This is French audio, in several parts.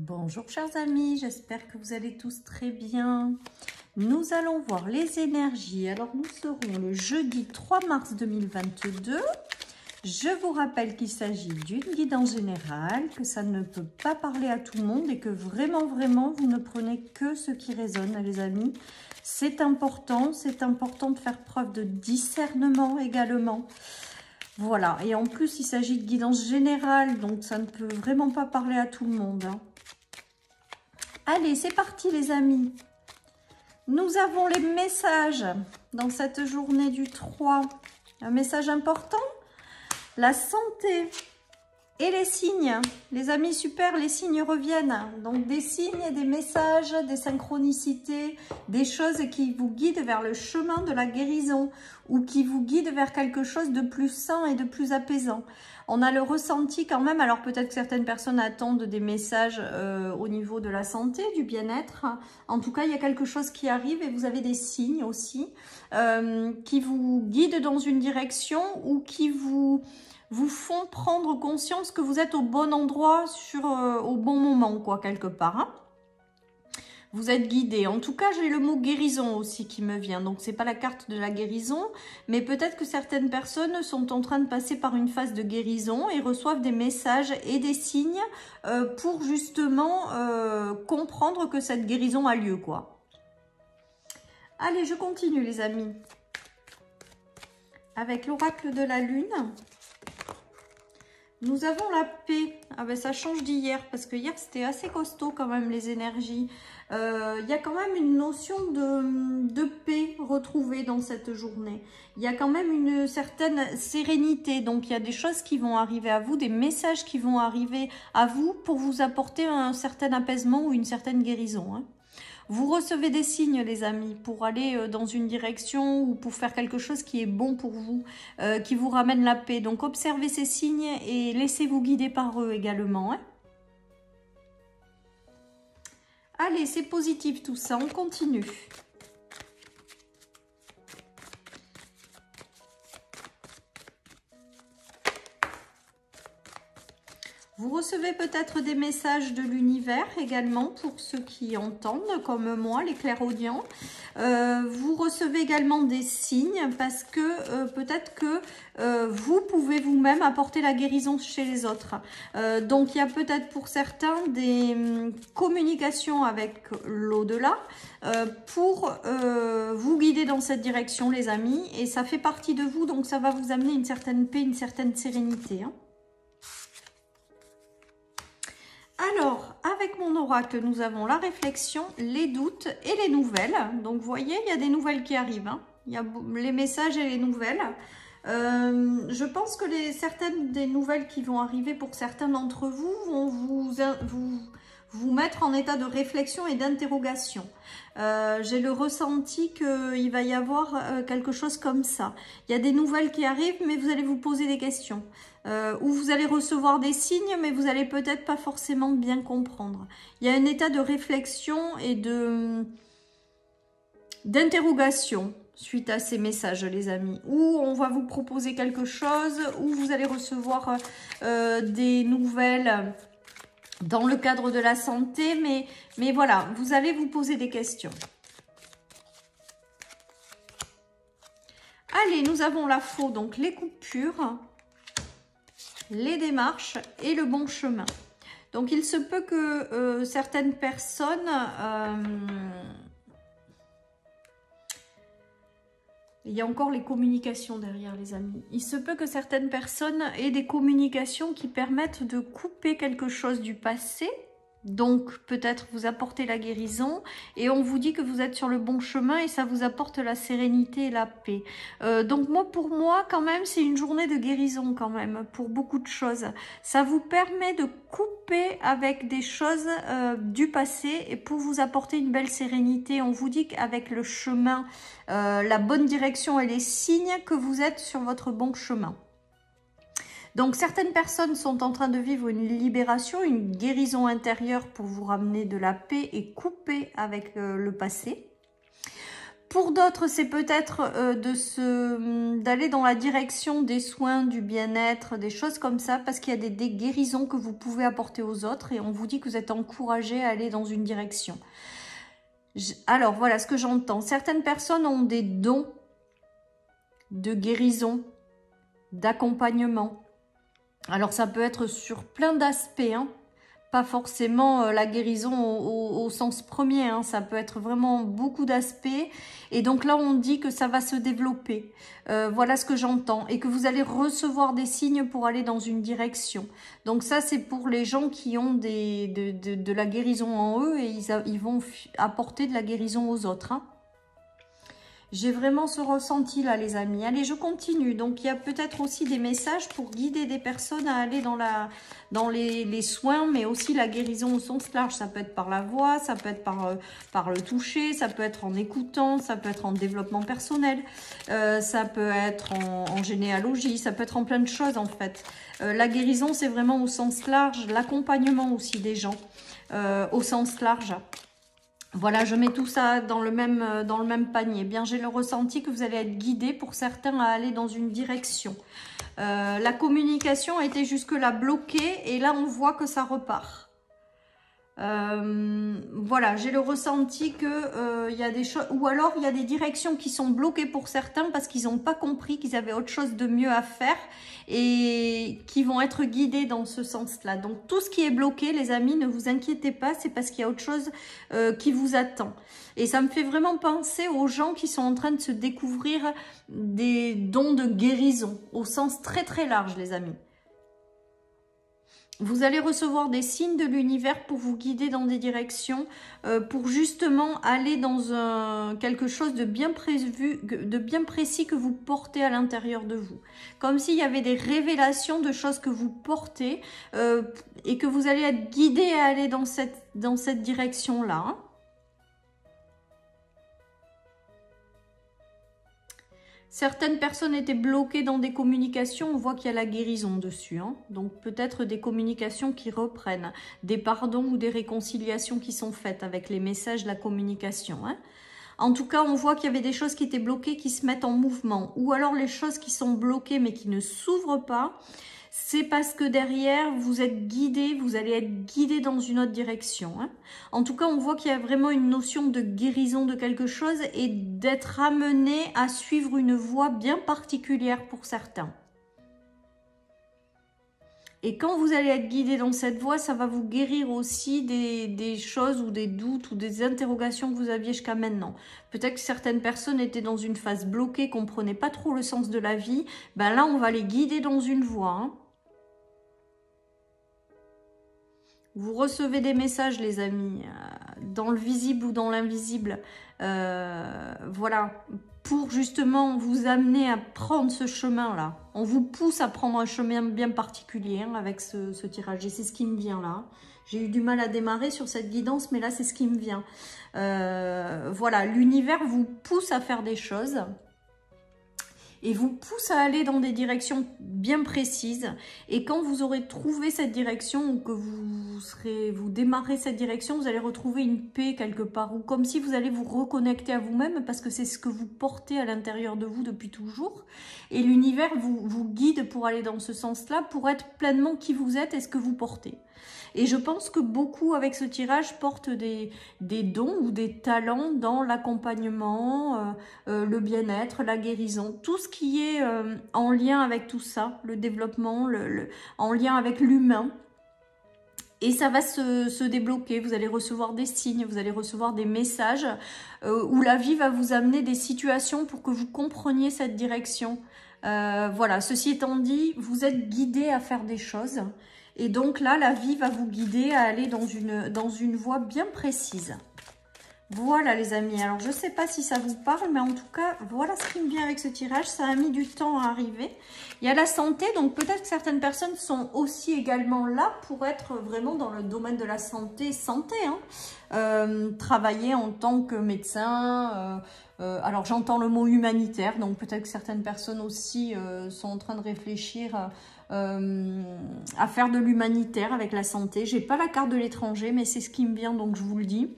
Bonjour chers amis, j'espère que vous allez tous très bien. Nous allons voir les énergies. Alors nous serons le jeudi 3 mars 2022. Je vous rappelle qu'il s'agit d'une guidance générale, que ça ne peut pas parler à tout le monde et que vraiment vous ne prenez que ce qui résonne les amis. C'est important de faire preuve de discernement également. Voilà, et en plus il s'agit de guidance générale, donc ça ne peut vraiment pas parler à tout le monde. Allez, c'est parti les amis. Nous avons les messages dans cette journée du 3. Un message important, la santé et les signes. Les amis, super, les signes reviennent. Donc des signes, des messages, des synchronicités, des choses qui vous guident vers le chemin de la guérison ou qui vous guident vers quelque chose de plus sain et de plus apaisant. On a le ressenti quand même, alors peut-être que certaines personnes attendent des messages au niveau de la santé, du bien-être. En tout cas, il y a quelque chose qui arrive et vous avez des signes aussi qui vous guident dans une direction ou qui vous font prendre conscience que vous êtes au bon endroit, au bon moment, quoi, quelque part. Hein. Vous êtes guidé. En tout cas, j'ai le mot guérison aussi qui me vient. Donc, c'est pas la carte de la guérison, mais peut-être que certaines personnes sont en train de passer par une phase de guérison et reçoivent des messages et des signes pour justement comprendre que cette guérison a lieu, quoi. Allez, je continue, les amis. Avec l'oracle de la lune. Nous avons la paix. Ah ben ça change d'hier parce que hier c'était assez costaud quand même les énergies. Il y a quand même une notion de paix retrouvée dans cette journée. Il y a quand même une certaine sérénité. Donc il y a des choses qui vont arriver à vous, des messages qui vont arriver à vous pour vous apporter un certain apaisement ou une certaine guérison. Hein. Vous recevez des signes, les amis, pour aller dans une direction ou pour faire quelque chose qui est bon pour vous, qui vous ramène la paix. Donc, observez ces signes et laissez-vous guider par eux également. Hein. Allez, c'est positif tout ça, on continue. Vous recevez peut-être des messages de l'univers également pour ceux qui entendent, comme moi, les clairaudients. Vous recevez également des signes parce que peut-être que vous pouvez vous-même apporter la guérison chez les autres. Donc, il y a peut-être pour certains des communications avec l'au-delà pour vous guider dans cette direction, les amis. Et ça fait partie de vous, donc ça va vous amener une certaine paix, une certaine sérénité. Hein. Alors, avec mon oracle, nous avons la réflexion, les doutes et les nouvelles. Donc, vous voyez, il y a des nouvelles qui arrivent. Hein. Il y a les messages et les nouvelles. Je pense que certaines des nouvelles qui vont arriver pour certains d'entre vous vont vous mettre en état de réflexion et d'interrogation. J'ai le ressenti qu'il va y avoir quelque chose comme ça. Il y a des nouvelles qui arrivent, mais vous allez vous poser des questions. Ou vous allez recevoir des signes, mais vous allez peut-être pas forcément bien comprendre. Il y a un état de réflexion et d'interrogation suite à ces messages, les amis. Ou on va vous proposer quelque chose, ou vous allez recevoir des nouvelles dans le cadre de la santé, mais voilà, vous allez vous poser des questions. Allez, nous avons la faux, donc les coupures, les démarches et le bon chemin. Donc, il se peut que certaines personnes... il y a encore les communications derrière, les amis. Il se peut que certaines personnes aient des communications qui permettent de couper quelque chose du passé. Donc, peut-être vous apporter la guérison. Et on vous dit que vous êtes sur le bon chemin et ça vous apporte la sérénité et la paix. Donc, pour moi, quand même, c'est une journée de guérison quand même, pour beaucoup de choses. Ça vous permet de couper avec des choses du passé et pour vous apporter une belle sérénité. On vous dit qu'avec le chemin, la bonne direction et les signes que vous êtes sur votre bon chemin. Donc, certaines personnes sont en train de vivre une libération, une guérison intérieure pour vous ramener de la paix et couper avec le passé. Pour d'autres, c'est peut-être d'aller dans la direction des soins, du bien-être, des choses comme ça, parce qu'il y a des guérisons que vous pouvez apporter aux autres et on vous dit que vous êtes encouragé à aller dans une direction. Alors, voilà ce que j'entends. Certaines personnes ont des dons de guérison, d'accompagnement. Alors, ça peut être sur plein d'aspects, hein. Pas forcément la guérison au sens premier, hein. Ça peut être vraiment beaucoup d'aspects. Et donc là, on dit que ça va se développer. Voilà ce que j'entends. Et que vous allez recevoir des signes pour aller dans une direction. Donc ça, c'est pour les gens qui ont de la guérison en eux et ils vont apporter de la guérison aux autres, hein. J'ai vraiment ce ressenti là, les amis. Allez, je continue. Donc, il y a peut-être aussi des messages pour guider des personnes à aller dans les soins, mais aussi la guérison au sens large. Ça peut être par la voix, ça peut être par le toucher, ça peut être en écoutant, ça peut être en développement personnel, ça peut être en généalogie, ça peut être en plein de choses en fait. La guérison, c'est vraiment au sens large, l'accompagnement aussi des gens au sens large. Voilà, je mets tout ça dans le même panier. Bien, j'ai le ressenti que vous allez être guidés pour certains à aller dans une direction. La communication a été jusque-là bloquée et là, on voit que ça repart. Voilà, j'ai le ressenti que il y a des choses, ou alors il y a des directions qui sont bloquées pour certains parce qu'ils n'ont pas compris qu'ils avaient autre chose de mieux à faire et qui vont être guidés dans ce sens-là. Donc tout ce qui est bloqué, les amis, ne vous inquiétez pas, c'est parce qu'il y a autre chose qui vous attend. Et ça me fait vraiment penser aux gens qui sont en train de se découvrir des dons de guérison au sens très très large, les amis. Vous allez recevoir des signes de l'univers pour vous guider dans des directions, pour justement aller dans quelque chose de bien prévu, de bien précis que vous portez à l'intérieur de vous. Comme s'il y avait des révélations de choses que vous portez et que vous allez être guidé à aller dans cette direction-là, hein. Certaines personnes étaient bloquées dans des communications, on voit qu'il y a la guérison dessus, hein. Donc peut-être des communications qui reprennent, des pardons ou des réconciliations qui sont faites avec les messages, la communication, hein. En tout cas, on voit qu'il y avait des choses qui étaient bloquées qui se mettent en mouvement. Ou alors les choses qui sont bloquées mais qui ne s'ouvrent pas, c'est parce que derrière, vous êtes guidé, vous allez être guidé dans une autre direction, hein. En tout cas, on voit qu'il y a vraiment une notion de guérison de quelque chose et d'être amené à suivre une voie bien particulière pour certains. Et quand vous allez être guidé dans cette voie, ça va vous guérir aussi des choses ou des doutes ou des interrogations que vous aviez jusqu'à maintenant. Peut-être que certaines personnes étaient dans une phase bloquée, ne comprenaient pas trop le sens de la vie. Ben là, on va les guider dans une voie, hein. Vous recevez des messages, les amis, dans le visible ou dans l'invisible. Voilà, pour justement vous amener à prendre ce chemin-là. On vous pousse à prendre un chemin bien particulier, hein, avec ce tirage. Et c'est ce qui me vient là. J'ai eu du mal à démarrer sur cette guidance, mais là, c'est ce qui me vient. Voilà, l'univers vous pousse à faire des choses. Et vous pousse à aller dans des directions bien précises. Et quand vous aurez trouvé cette direction ou que vous démarrez cette direction, vous allez retrouver une paix quelque part. Ou comme si vous allez vous reconnecter à vous-même parce que c'est ce que vous portez à l'intérieur de vous depuis toujours. Et l'univers vous guide pour aller dans ce sens-là, pour être pleinement qui vous êtes et ce que vous portez. Et je pense que beaucoup avec ce tirage portent des dons ou des talents dans l'accompagnement, le bien-être, la guérison, tout ce qui est en lien avec tout ça, le développement, en lien avec l'humain. Et ça va se débloquer, vous allez recevoir des signes, vous allez recevoir des messages où la vie va vous amener des situations pour que vous compreniez cette direction. Voilà, ceci étant dit, vous êtes guidé à faire des choses. Et donc là, la vie va vous guider à aller dans une voie bien précise. Voilà les amis, alors je ne sais pas si ça vous parle, mais en tout cas, voilà ce qui me vient avec ce tirage. Ça a mis du temps à arriver. Il y a la santé, donc peut-être que certaines personnes sont aussi également là pour être vraiment dans le domaine de la santé, hein. Travailler en tant que médecin. Alors j'entends le mot humanitaire, donc peut-être que certaines personnes aussi sont en train de réfléchir à faire de l'humanitaire avec la santé. J'ai pas la carte de l'étranger, mais c'est ce qui me vient, donc je vous le dis.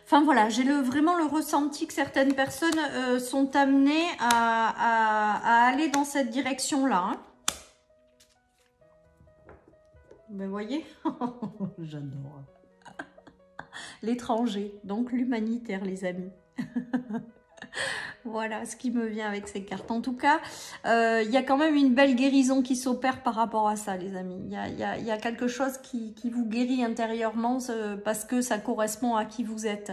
Enfin voilà, j'ai vraiment le ressenti que certaines personnes sont amenées à aller dans cette direction-là. Hein. Ben voyez, j'adore. L'étranger, donc l'humanitaire, les amis. Voilà ce qui me vient avec ces cartes. En tout cas, il y a quand même une belle guérison qui s'opère par rapport à ça, les amis. Il y a quelque chose qui vous guérit intérieurement parce que ça correspond à qui vous êtes.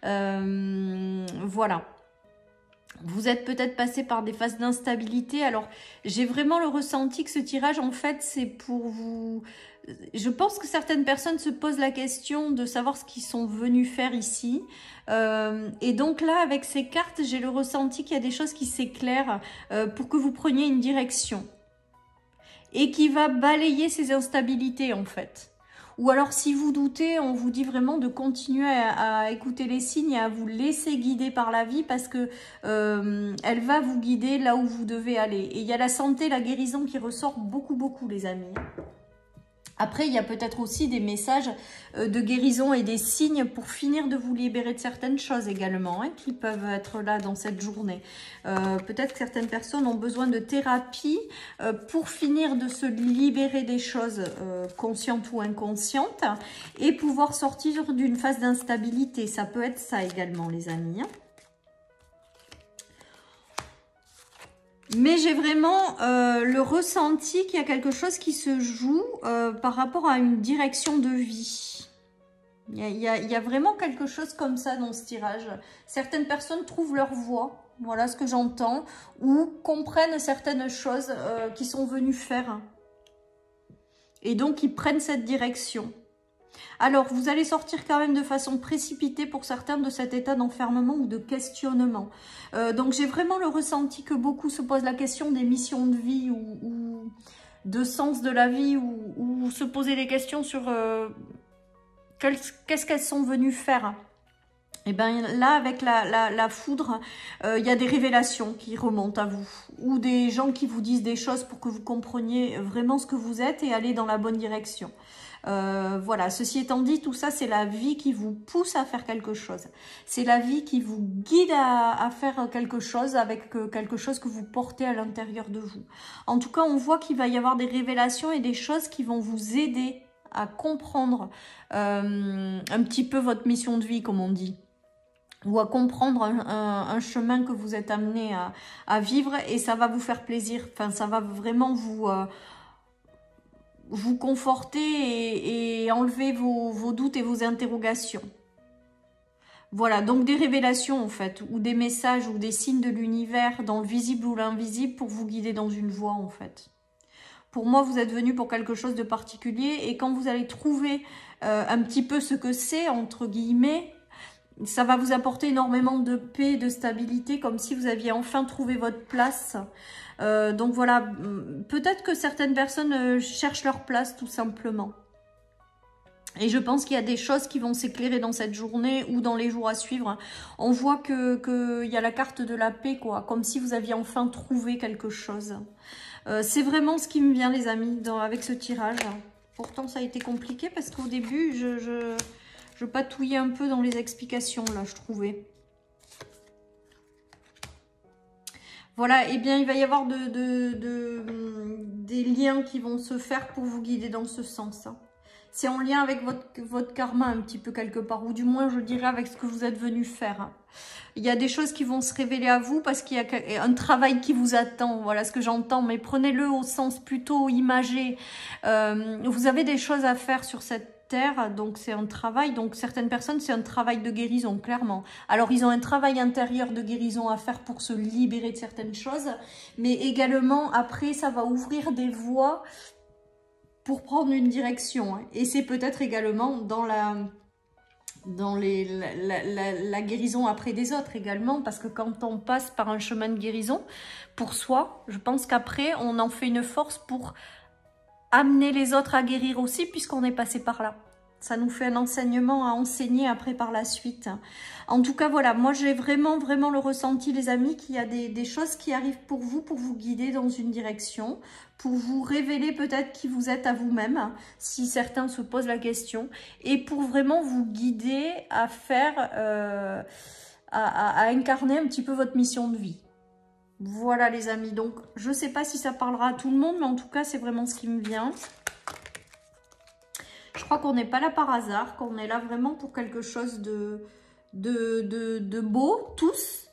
Voilà. Vous êtes peut-être passé par des phases d'instabilité. Alors, j'ai vraiment le ressenti que ce tirage, en fait, c'est pour vous... Je pense que certaines personnes se posent la question de savoir ce qu'ils sont venus faire ici. Et donc là, avec ces cartes, j'ai le ressenti qu'il y a des choses qui s'éclairent pour que vous preniez une direction. Et qui va balayer ces instabilités, en fait. Ou alors, si vous doutez, on vous dit vraiment de continuer à écouter les signes et à vous laisser guider par la vie parce que elle va vous guider là où vous devez aller. Et il y a la santé, la guérison qui ressort beaucoup, beaucoup, les amis. Après, il y a peut-être aussi des messages de guérison et des signes pour finir de vous libérer de certaines choses également, hein, qui peuvent être là dans cette journée. Peut-être que certaines personnes ont besoin de thérapie pour finir de se libérer des choses conscientes ou inconscientes et pouvoir sortir d'une phase d'instabilité. Ça peut être ça également, les amis. Hein. Mais j'ai vraiment le ressenti qu'il y a quelque chose qui se joue par rapport à une direction de vie. Il y a vraiment quelque chose comme ça dans ce tirage. Certaines personnes trouvent leur voie, voilà ce que j'entends, ou comprennent certaines choses qu'ils sont venus faire. Et donc, ils prennent cette direction. Alors, vous allez sortir quand même de façon précipitée pour certains de cet état d'enfermement ou de questionnement. Donc, j'ai vraiment le ressenti que beaucoup se posent la question des missions de vie ou de sens de la vie ou se poser des questions sur qu'est-ce qu'elles sont venues faire. Et bien là, avec la foudre, il y a des révélations qui remontent à vous. Ou des gens qui vous disent des choses pour que vous compreniez vraiment ce que vous êtes et aller dans la bonne direction. Voilà, ceci étant dit, tout ça c'est la vie qui vous pousse à faire quelque chose. C'est la vie qui vous guide à faire quelque chose avec quelque chose que vous portez à l'intérieur de vous. En tout cas, on voit qu'il va y avoir des révélations et des choses qui vont vous aider à comprendre un petit peu votre mission de vie, comme on dit. Ou à comprendre un chemin que vous êtes amené à vivre et ça va vous faire plaisir. Enfin, ça va vraiment vous conforter et enlever vos doutes et vos interrogations. Voilà, donc des révélations en fait, ou des messages ou des signes de l'univers dans le visible ou l'invisible pour vous guider dans une voie en fait. Pour moi, vous êtes venu pour quelque chose de particulier et quand vous allez trouver un petit peu ce que c'est, entre guillemets, ça va vous apporter énormément de paix, de stabilité, comme si vous aviez enfin trouvé votre place. Donc voilà, peut-être que certaines personnes cherchent leur place tout simplement. Et je pense qu'il y a des choses qui vont s'éclairer dans cette journée ou dans les jours à suivre. On voit qu'il y a la carte de la paix, quoi, comme si vous aviez enfin trouvé quelque chose. C'est vraiment ce qui me vient, les amis, avec ce tirage. Pourtant, ça a été compliqué parce qu'au début, je patouillais un peu dans les explications, là, je trouvais. Voilà, et bien, il va y avoir des liens qui vont se faire pour vous guider dans ce sens. C'est en lien avec votre karma un petit peu quelque part, ou du moins, je dirais, avec ce que vous êtes venu faire. Il y a des choses qui vont se révéler à vous parce qu'il y a un travail qui vous attend, voilà ce que j'entends, mais prenez-le au sens plutôt imagé. Vous avez des choses à faire sur cette terre, donc c'est un travail, donc certaines personnes, c'est un travail de guérison, clairement. Alors, ils ont un travail intérieur de guérison à faire pour se libérer de certaines choses, mais également, après, ça va ouvrir des voies pour prendre une direction. Et c'est peut-être également dans la guérison après des autres également, parce que quand on passe par un chemin de guérison pour soi, je pense qu'après on en fait une force pour amener les autres à guérir aussi, puisqu'on est passé par là. Ça nous fait un enseignement à enseigner après par la suite. En tout cas, voilà, moi j'ai vraiment le ressenti, les amis, qu'il y a des choses qui arrivent pour vous guider dans une direction, pour vous révéler peut-être qui vous êtes à vous-même, si certains se posent la question, et pour vraiment vous guider à faire, à incarner un petit peu votre mission de vie. Voilà les amis, donc je ne sais pas si ça parlera à tout le monde, mais en tout cas c'est vraiment ce qui me vient. Je crois qu'on n'est pas là par hasard, qu'on est là vraiment pour quelque chose de beau, tous.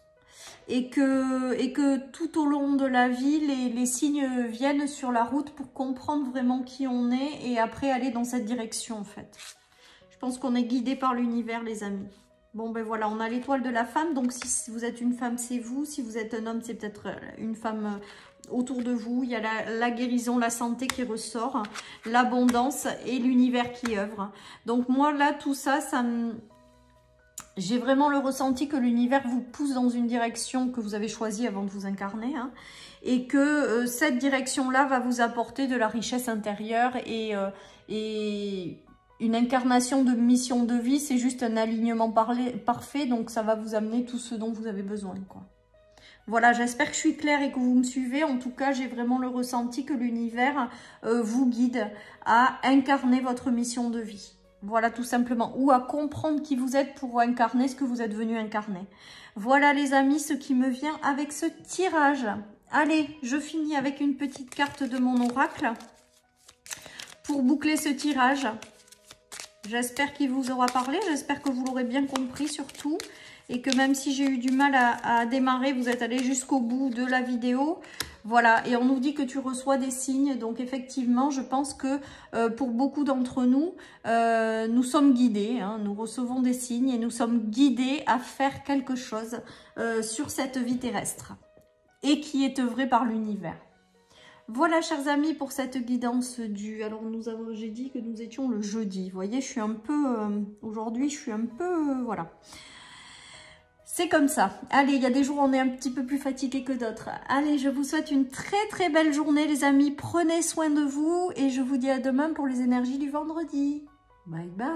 Et que tout au long de la vie, les signes viennent sur la route pour comprendre vraiment qui on est et après aller dans cette direction en fait. Je pense qu'on est guidé par l'univers les amis. Bon ben voilà, on a l'étoile de la femme, donc si vous êtes une femme c'est vous, si vous êtes un homme c'est peut-être une femme autour de vous. Il y a la guérison, la santé qui ressort, l'abondance et l'univers qui œuvre. Donc moi là tout ça, j'ai vraiment le ressenti que l'univers vous pousse dans une direction que vous avez choisie avant de vous incarner, hein, et que cette direction-là va vous apporter de la richesse intérieure et une incarnation de mission de vie, c'est juste un alignement parfait, donc ça va vous amener tout ce dont vous avez besoin, quoi. Voilà, j'espère que je suis claire et que vous me suivez. En tout cas, j'ai vraiment le ressenti que l'univers vous guide à incarner votre mission de vie. Voilà, tout simplement. Ou à comprendre qui vous êtes pour incarner ce que vous êtes venu incarner. Voilà, les amis, ce qui me vient avec ce tirage. Allez, je finis avec une petite carte de mon oracle pour boucler ce tirage. J'espère qu'il vous aura parlé. J'espère que vous l'aurez bien compris surtout. Et que même si j'ai eu du mal à démarrer, vous êtes allé jusqu'au bout de la vidéo. Voilà, et on nous dit que tu reçois des signes. Donc effectivement, je pense que pour beaucoup d'entre nous, nous sommes guidés. Hein, nous recevons des signes et nous sommes guidés à faire quelque chose sur cette vie terrestre. Et qui est œuvrée par l'univers. Voilà, chers amis, pour cette guidance du... Alors, j'ai dit que nous étions le jeudi. Vous voyez, je suis un peu... Aujourd'hui, je suis un peu... voilà. C'est comme ça. Allez, il y a des jours où on est un petit peu plus fatigué que d'autres. Allez, je vous souhaite une très belle journée, les amis. Prenez soin de vous et je vous dis à demain pour les énergies du vendredi. Bye bye.